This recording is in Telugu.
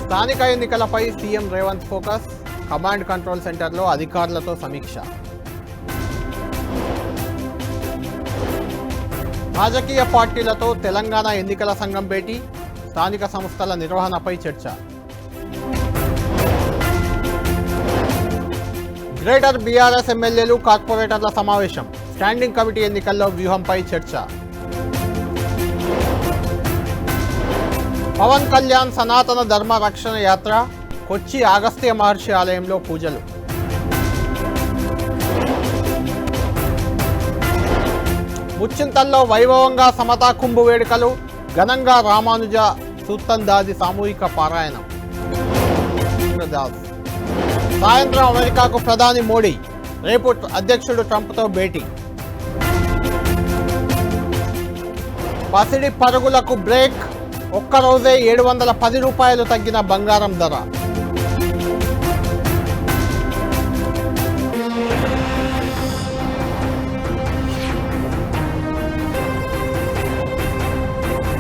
స్థానిక ఎన్నికలపై CM Revanth focus, command control సెంటర్లో అధికారులతో సమీక్ష. రాజకీయ పార్టీలతో తెలంగాణ ఎన్నికల సంఘం భేటీ, స్థానిక సంస్థల నిర్వహణపై చర్చ. గ్రేటర్ బీఆర్ఎస్ ఎమ్మెల్యేలు, కార్పొరేటర్ల సమావేశం, స్టాండింగ్ కమిటీ ఎన్నికల్లో వ్యూహంపై చర్చ. పవన్ కళ్యాణ్ సనాతన ధర్మ రక్షణ యాత్ర, కొచ్చి అగస్త్య మహర్షి ఆలయంలో పూజలు. ముచ్చింతల్లో వైభవంగా సమతా కుంభు వేడుకలు, ఘనంగా రామానుజ సూత్తందాది సామూహిక పారాయణం. సాయంత్రం అమెరికాకు ప్రధాని మోడీ, రేపు అధ్యక్షుడు ట్రంప్తో భేటీ. పసిడి పరుగులకు బ్రేక్, ఒక్కరోజే 710 రూపాయలు తగ్గిన బంగారం ధర.